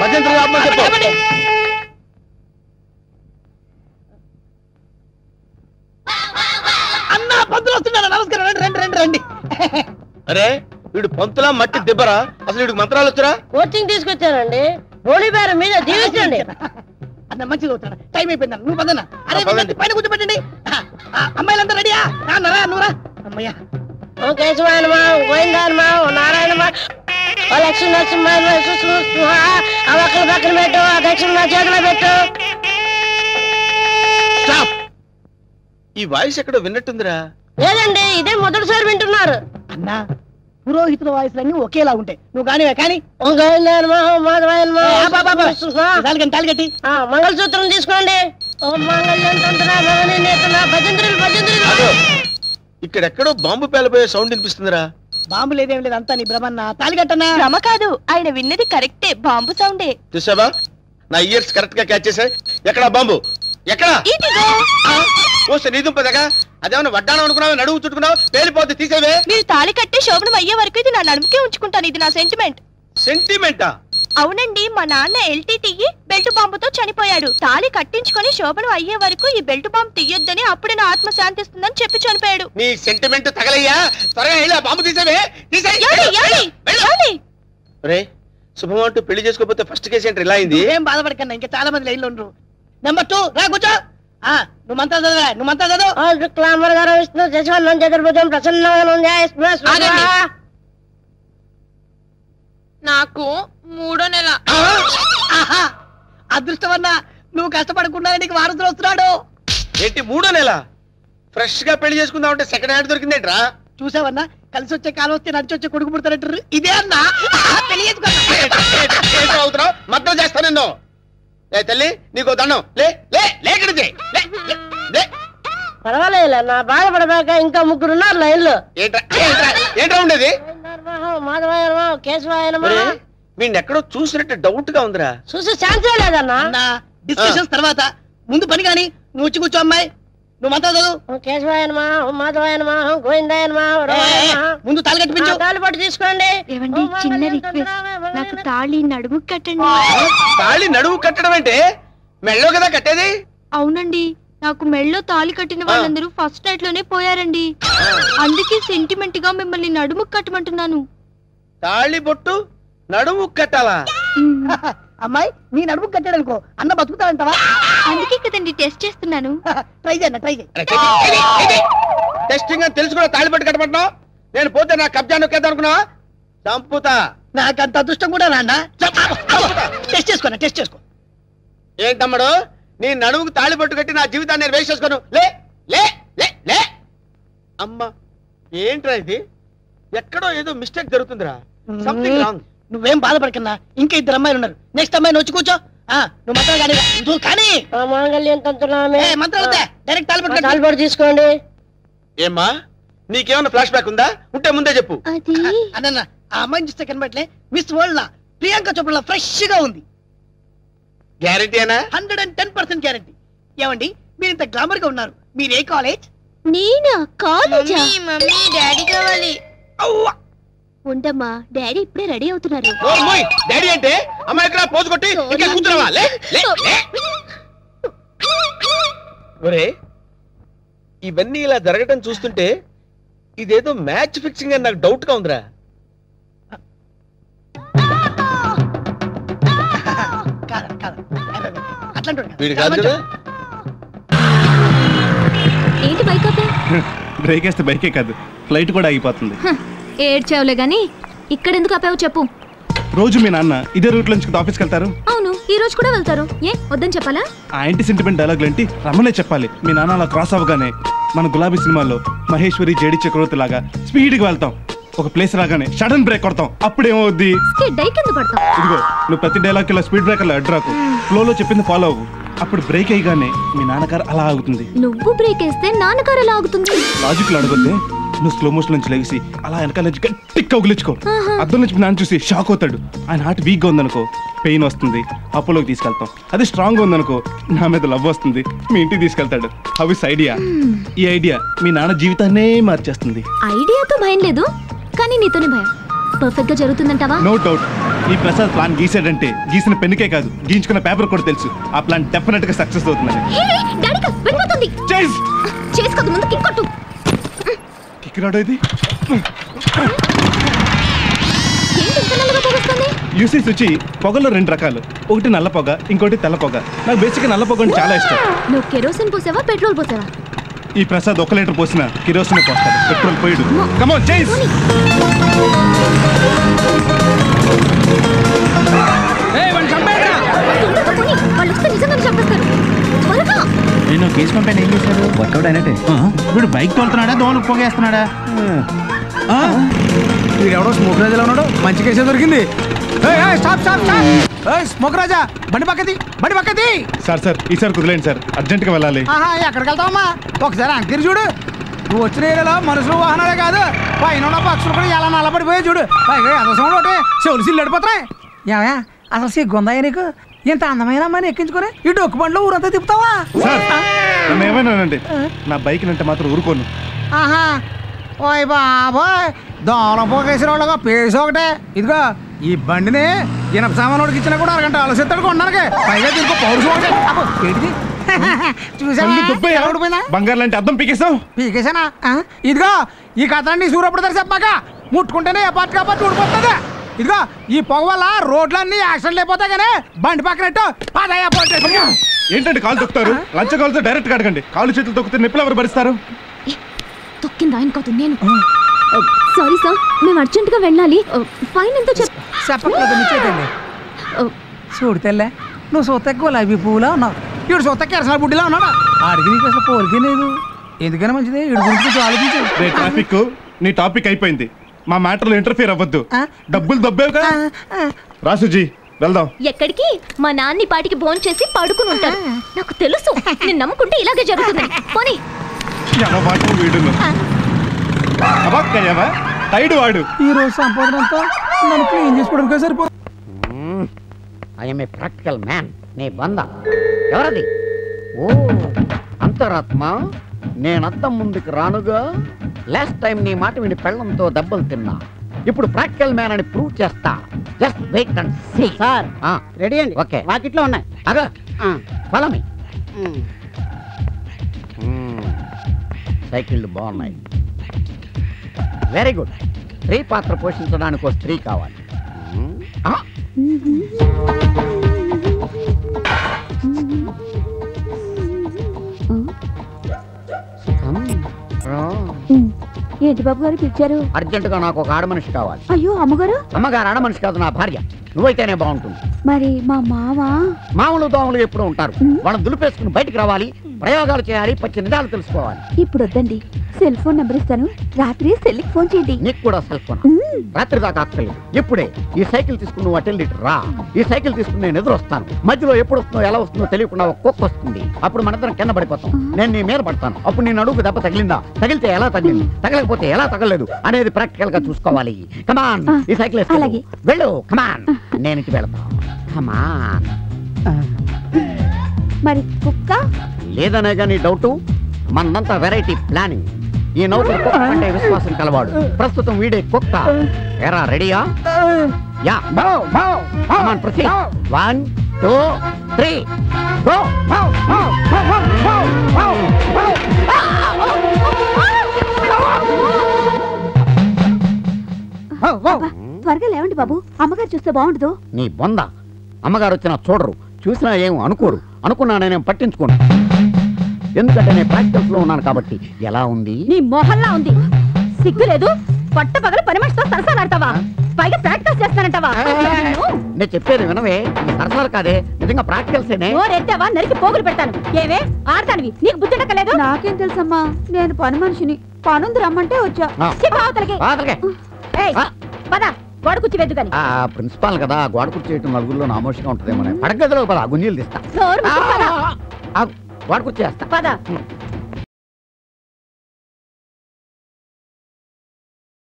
భజంత్రులు ఆపమని చెప్పు. అన్నా పంతులు వస్తున్నాడు. నమస్కారం. రండి రండి రండి. అరే వీడు పంతులా మట్టి దిబ్బరా? అసలు వీడికి మంత్రాలు వచ్చారా? కోచింగ్ తీసుకొచ్చానండి. గోళీ బేరం మీద దీవించండి. అన్న మంచిగా అవుతాడు. టైం అయిపోయింది. నువ్వు పదన్నా. అరే పైన కూర్చోబెట్టండి. అమ్మాయిలంతా రెడీయా? రా నువ్వురా. అమ్మయ్యా. ఓ కేశవాయనమా, గోవిందాయనమా, ఓ నారాయణమా, ఓ లక్ష్మీ నరసింహ, అవక్కల పక్కన పెట్టు, ఆ దక్షిణ నా చేతిలో పెట్టు. ఈ వాయిస్ ఎక్కడో విన్నట్టుందిరా. లేదండి, ఇదే మొదటిసారి వింటున్నారు. అన్నా పురోహితుల వాయిస్లన్నీ ఒకేలా ఉంటాయి. నువ్వు కానివే కానీ. ఓ గోవిందాయనమా, ఓ మాధవాయనమా, తాళి కట్టి మంగళసూత్రం తీసుకోండి. ఓ మంగళ్యం తంత్ర భవని నేతన భజంత్రులు భజంత్రులు. ఇక్కడెక్కడో బాంబు పేలబోయే సౌండ్ వినిపిస్తుందిరా. బాంబు లేదేం లేదు, అంతా నీ భ్రమన్నా. తాళి కట్టన్నా. భ్రమ కాదు, ఆయన విన్నది కరెక్టే, బాంబు సౌండే. చూసావా, నా ఇయర్స్ కరెక్ట్ గా క్యాచ్ చేశాయి. ఎక్కడా బాంబు? ఎక్కడా? ఓసే నీ దుంపదగా. అదేమన్నా వడ్డానం అనుకున్నావు, నడువు చుట్టుకున్నావు, పేలిపోద్ది, తీసేవే. మీరు తాళి కట్టి శోభనం అయ్యే వరకు ఇది నా నడుముకే ఉంచుకుంటాను. ఇది నా సెంటిమెంట్. సెంటిమెంటా? అవునండి, మా నాన్న ఎల్టీటీ బెల్ట్ బాంబుతో చనిపోయాడు. తాళి కట్టించుకొని శోభనం అయ్యే వరకు ఈ బెల్ట్ బాంబు తీయొద్దని, అప్పుడే నా ఆత్మ శాంతిస్తుందని చెప్పి చనిపోయాడు. నీ సెంటిమెంట్ తగలయ్యా. త్వరగా వెళ్ళి బాంబు తీసేవే. రే శుభం అంటూ పెళ్లి చేసుకోకపోతే ఫస్ట్ కేసు ఏంటి ఇలా అయింది? ఏం బాధపడకన్నా, ఇంకా చాలా మంది లైన్లో ఉండరు. నెంబర్ 2 రా కూర్చో. నువ్వు మంత్రాలు చదవరా? నువ్వు మంత్రాలు చదువు. శుక్లాంబర గారు విష్ణు శశివర్ణం చతుర్భుజం ప్రసన్నం. నాకు 3వ నెల. అదృష్టమన్నా, నువ్వు కష్టపడకుండా నీకు వారసులు వస్తున్నాడు. ఏంటి 3వ నెల? ఫ్రెష్ గా పెళ్లి చేసుకుందాం అంటే సెకండ్ హ్యాండ్ దొరికిందేంట్రా? చూసావన్నా, కలిసి వచ్చే కాలం వస్తే నడిచి వచ్చే కొడుకు పుడతారంటారు. ఇదే అన్నా పెళ్లి చేసుకున్నావు. మద్దతు చేస్తా నిన్ను. ఏ తల్లి, నీకు దండం. లేకడిది. పర్వాలేదు, నా బాధపడబాక. ఇంకా 3 ఉన్నారు లైన్లో. ఏంట్రా ఉండేది? మాధవాయనమా, కేశవాయనమా. వీడిని ఎక్కడో చూసినట్టు డౌట్ గా ఉందిరా. చూసి ఛాన్సే లేదన్నా. డిస్కషన్స్ తర్వాత ముందు పని కాని. నువ్వు వచ్చి కూర్చో అమ్మాయి. నువ్వు మంత్రాలు చదువు. కేశవాయనమా, మాధవాయనమా, గోవిందాయనమా. ముందు తాళి కట్టించు. తాళి పట్టు తీసుకోండి. ఏవండి, చిన్న రిక్వెస్ట్, నాకు తాళి నడుము కట్టండి. తాళి నడుము కట్టడం అంటే మెళ్ళో కదా కట్టేది? అవునండి, నాకు మెళ్ళో తాళి కట్టిన వాళ్ళందరూ ఫస్ట్ నైట్ లోనే పోయారండి. అందుకే సెంటిమెంట్ గా మిమ్మల్ని నడుము కట్టమంటున్నాను. తాళి బొట్టు నడుము కట్టాలా? అమ్మాయి, నీ నడుము కట్టాడనుకో అన్న బతుకుతాడంటావా? అందుకే కదండి టెస్ట్ చేస్తున్నాను. ట్రై చేయన్న, ట్రై చేయి. టెస్టింగ్ అని తెలుసు కూడా తాళి బొట్టు కట్టమంటున్నావు. నేను పోతే నా కబ్జా నొక్కేద్దాం అనుకున్నావా? చంపుతా. నాకంత అదృష్టం కూడా నాన్న. టెస్ట్ చేసుకోనా, టెస్ట్ చేసుకో. ఏంటమ్మడు, నీ నడుముకు తాళి బొట్టు కట్టి నా జీవితాన్ని నేను వేస్ట్ చేసుకోను. లే లే లే లే. అమ్మా, ఏంట్రా ఇది? ఎక్కడో ఏదో మిస్టేక్ జరుగుతుందిరా. Something wrong. నువ్వేం బాధపడకన్నా, ఇంకా 2 అమ్మాయిలు ఉన్నారు. నెక్స్ట్ అమ్మాయిని వచ్చి కూర్చో. నువ్వు మంత్రాలు కానీ నువ్వు కానీ. మాంగళ్యం తంతునామే. మంత్రాలు డైరెక్ట్ తాళి పట్టు తీసుకోండి. ఏమ్మా, నీకేమన్నా ఫ్లాష్ బ్యాక్ ఉందా? ఉంటే ముందే చెప్పు. అన్న, ఆ అమ్మాయిని చూస్తే కనబట్లే మిస్ వరల్డ్ లా ప్రియాంక చోప్రా ఫ్రెష్ గా ఉంది. గ్యారెంటీ అనా? 110% గ్యారెంటీ. ఏమండి, మీరు ఇంత గ్లామర్ గా ఉన్నారు. మీరు ఏ కాలేజ్? నేనా? కాలేజా? మమ్మీ, డాడీ కావాలి. ఉండమ్మా, డాడీ ఇప్పుడే రెడీ అవుతున్నారు. డాడీ అంటే అమ్మాయి ఇక్కడ పోజు కొట్టి ఇంకా కూర్చున్నావా? ఒరే, ఇవన్నీ ఇలా జరగటం చూస్తుంటే ఇదేదో మ్యాచ్ ఫిక్సింగ్ అని నాకు డౌట్ గా ఉందిరా. ఏంటి బైక్ ఆపే? బ్రేక్ వేస్తే బైకే కాదు, ఫ్లైట్ కూడా ఆగిపోతుంది. ఏడ్చావులే గాని ఇక్కడెందుకు ఆపావు చెప్పు. రోజు మీ నాన్న ఇదే రూట్ నుంచి ఆఫీస్కి వెళ్తారు. అవును, ఈ రోజు కూడా వెళ్తారు. ఏ వద్దని చెప్పాలా? ఆ ఇంటి సెంటిమెంట్ డైలాగులు ఏంటి రమ్మనే చెప్పాలి. మీ నాన్న అలా క్రాస్ అవ్వగానే మన గులాబీ సినిమాలో మహేశ్వరి జేడి చక్రవర్తి లాగా స్పీడ్ గా వెళ్తాం. ఒక ప్లేస్ రాగానే సడన్ బ్రేక్ కొడతాం. అప్పుడేమవుద్ది? ఇదిగో, నువ్వు ప్రతి డైలాగ్ ఇలా స్పీడ్ బ్రేకర్లో అడ్రాకు. ఫ్లోలో చెప్పింది ఫాలో అవ్వు. అప్పుడు బ్రేక్ అయ్యగానే మీ నాన్నగారు అలా ఆగుతుంది. నువ్వు బ్రేక్ వేస్తే నాన్నగారు ఎలా ఆగుతుంది? లాజిక్లు అడగొద్దే. నువ్వు స్లో మోషన్ నుంచి లేచి అలా వెనకాల నుంచి గట్టిగా కౌగిలించుకో. అద్దం నుంచి నాన్న చూసి షాక్ అవుతాడు. ఆయన హార్ట్ వీక్ గా ఉందనుకో, పెయిన్ వస్తుంది, అపోలోకి తీసుకెళ్తాం. అదే స్ట్రాంగ్ గా ఉందనుకో, నా మీద లవ్ వస్తుంది, మీ ఇంటికి తీసుకెళ్తాడు. How is idea? ఈ ఐడియా మీ నాన్న జీవితాన్నే మార్చేస్తుంది. ఐడియాతో భయం లేదు, కానీ నీతోనే భయం. పర్ఫెక్ట్ గా జరుగుతుందంటావా? No doubt. ఈ ప్రసాద్ ప్లాన్ గీసాడంటే గీసిన పెన్నుకే కాదు గీయించుకున్న పేపర్ కూడా తెలుసు ఆ ప్లాన్ డెఫినెట్ గా సక్సెస్ అవుతుందని. చేసుకోదు ముందు కిక్ కొట్టు. కిక్ రాడు ఇది. యూసీ సుచి పొగలో 2 రకాలు, ఒకటి నల్ల పొగ, ఇంకోటి తెల్ల పొగ. నాకు బేసిక్ నల్ల పొగ అంటే చాలా ఇష్టం. నువ్వు కెరోసిన్ పోసావా పెట్రోల్ పోసావా? ఈ ప్రసాద్ 1 లీటర్ పోసిన కిరోసిన్ పోస్తాడు, పెట్రోల్ పోయిడు. కమ్ ఆన్ చేస్. నేను కేసు పంపాను. ఏం చేశారు? వర్కౌట్ అయినట్టే. వీడు బైక్ తోలుతున్నాడా దోమలు పోగేస్తున్నాడా? వీడు ఎవడో స్మోక్ రాజాలో ఉన్నాడు. మంచి కేసే దొరికింది. స్మోక్ రాజా బండి పక్కది. సార్ ఈసారి కుదిలేండి సార్, అర్జెంట్ గా వెళ్ళాలి. ఎక్కడికి వెళ్తావమ్మా? ఒకసారి అంకిరి చూడు. నువ్వు వచ్చిన ఏరియాలో మనుషులు వాహనాలే కాదు పైన పక్షులు కూడా ఎలా నల్లబడిపోయాయి చూడు. పైగా అదసరం ఒకటి చెవులు సిల్లు అడిపోతున్నాయి. ఏమయ్యా అసలు సిగ్గుందాయా నీకు? ఇంత అందమైన అమ్మాయిని ఎక్కించుకొని ఈ డొక్కు బండ్లో ఊరంతా తిప్పుతావా? ఏమైనానండి, నా బైక్ అంటే మాత్రం ఊరుకోను. ఆహా ఓయ్ బాబోయ్, దోమల పోగేసిన వాళ్ళగా పేసి ఒకటే. ఇదిగో ఈ బండిని ఇనప సామానుడికి ఇచ్చినా కూడా అరగంట ఆలోచిస్తాడు కొనడానికి. పైగా దీనికి పౌరుషం ఒకటే. ఏంటిది చూసా బంగారు లాంటి అద్దం పీకేసానా? ఇదిగో ఈ కథలన్నీ సూరప్పుడు తెరి చెప్పాక ముట్టుకుంటేనే ఎపార్ట్ కాబట్టి ఊడిపోతుంది. ఇదిగో ఈ పొగ వల్ల రోడ్లన్నీ యాక్సిడెంట్లు అయిపోతాయి కానీ బండి పక్కనట్టు ఏంటంటే కాలు తొక్కుతారు? లంచ కాలుతో డైరెక్ట్ అడగండి. కాలు చేతులు తొక్కితే నిప్పులు ఎవరు భరిస్తారు? తొక్కిందా ఇంకోటి నేను. సారీ సార్, మేము అర్జెంట్ గా వెళ్ళాలి. ఫైన్ ఎంతో చెప్పండి. చూడు తెల్లే, నువ్వు సొత్త గులాబీ పువ్వులా ఉన్నావు, ఈడు సొత్త కెరసన బుడ్డిలా ఉన్నాడు. ఆడికి నీకు అసలు పోలికే లేదు. ఎందుకైనా మంచిది ఈడు గురించి ఆలోచించు. ట్రాఫిక్ నీ టాపిక్ అయిపోయింది. మా మ్యాటర్లో ఇంటర్ఫియర్ అవ్వద్దు. డబ్బులు దబ్బేవు కదా. రాసుజీ వెళ్దాం. ఎక్కడికి? మా నాన్ని పాటికి భోన్ చేసి పడుకుని ఉంటాను. నాకు తెలుసు నేను నమ్ముకుంటే ఇలాగే జరుగుతుంది. పోనీ వీడును టైడు వాడు ఈ రోజు సంపాదన అంతా నన్ను క్లీన్ చేసుకోవడానికి సరిపోతుంది. I'm a practical man. నీ బంద ఎవరది? ఓ అంతరాత్మ, నేనంతం ముందుకు రానుగా. లాస్ట్ టైం నీ మాట విని పెళ్ళంతో దెబ్బలు తిన్నా. ఇప్పుడు ప్రాక్టికల్ మ్యాన్ అని ప్రూవ్ చేస్తా. Just wait and see. Sir ready అండి. ఓకే, వాకిట్లో ఉన్నాయి. అగా ఫాలో మీ. సైకిళ్ళు బాగున్నాయి. Very good. స్త్రీ పాత్ర పోషించడానికి ఒక స్త్రీ కావాలి. ఏంటి బాబు గారు పిలిచారు? అర్జెంట్ గా నాకు ఒక ఆడ మనిషి కావాలి. అయ్యో అమ్మగారు. అమ్మగారు ఆడ మనిషి కాదు, నా భార్య. నువ్వైతేనే బాగుంటుంది. మరి మా మామూలు దోమలు ఎప్పుడు ఉంటారు. వాళ్ళని దులిపేసుకుని బయటికి రావాలి, ప్రయోగాలు చేయాలి, పచ్చి నిజాలు తెలుసుకోవాలి. ఇప్పుడు వద్దండి, సెల్ ఫోన్ నెంబర్ ఇస్తాను. రాత్రి సెల్కి ఫోన్ చేయండి. నీకు కూడా సెల్ ఫోన్? రాత్రి దాకా అక్కర్లేదు. ఇప్పుడే ఈ సైకిల్ తీసుకుని నువ్వు అటెండ్ రా. ఈ సైకిల్ తీసుకుని నేను ఎదురు వస్తాను. మధ్యలో ఎప్పుడు వస్తుందో ఎలా వస్తుందో తెలియకుండా ఒక కుక్క వస్తుంది. అప్పుడు మనందరం కింద పడిపోతాం. నేను నీ మీద పడతాను. అప్పుడు నీ నడువుకు దెబ్బ తగిలిందా, తగిలితే ఎలా తగిలింది, తగలకపోతే ఎలా తగలలేదు అనేది ప్రాక్టికల్ గా చూసుకోవాలి. కమాన్, ఈ సైకిల్ వెళ్ళు. కమాన్, నేను ఇంటికి వెళ్తాను. కమాన్. మరి కుక్క లేదనేగా నీ డౌట్? మనంతా వెరైటీ ప్లానింగ్. ఈ నౌకరు కుక్క అంటే విశ్వాసం కలవాడు. ప్రస్తుతం వీడే కుక్క. ఎరా రెడీయా? యా. కమాన్ ప్రొసీడ్. 1 2 3 గో. త్వరగా లేవండి బాబు, అమ్మగారు చూస్తే బాగుండదు. నీ బొంద. అమ్మగారు వచ్చినా చూడరు, చూసినా ఏం అనుకోరు. అనుకున్నా నేనేం పట్టించుకోను, ఎందుకంటే నేను ప్రాక్టీస్ లో ఉన్నాను కాబట్టి. ఎలా ఉంది? నీ మొహల్లా ఉంది. సిగ్గులేదు? పట్ట పగల పని మనిషితో సరసాలాడతావా? పైగా ప్రాక్టీస్ చేస్తానంటావా? నేను చెప్పేది వినవే, సరసాలు కాదే, నిజంగా ప్రాక్టికల్సేనే. ఎత్తావా నరికి పోగులు పెడతాను. ఏవే ఆడతానివి, నీకు బుద్ధి ఉండకలేదు? నాకేం తెలుసమ్మా, నేను పని మనిషిని. పనుంది రమ్మంటే వచ్చా. గోడ కుర్చీ వెద్దు కానీ. ప్రిన్సిపాల్ కదా, గోడ కుర్చీ చేయటం నలుగురిలో నామోషంగా ఉంటుందేమో. పడగదిలో పద, గుంజీలు తీస్తా. గోడ కుర్చీ చేస్తా.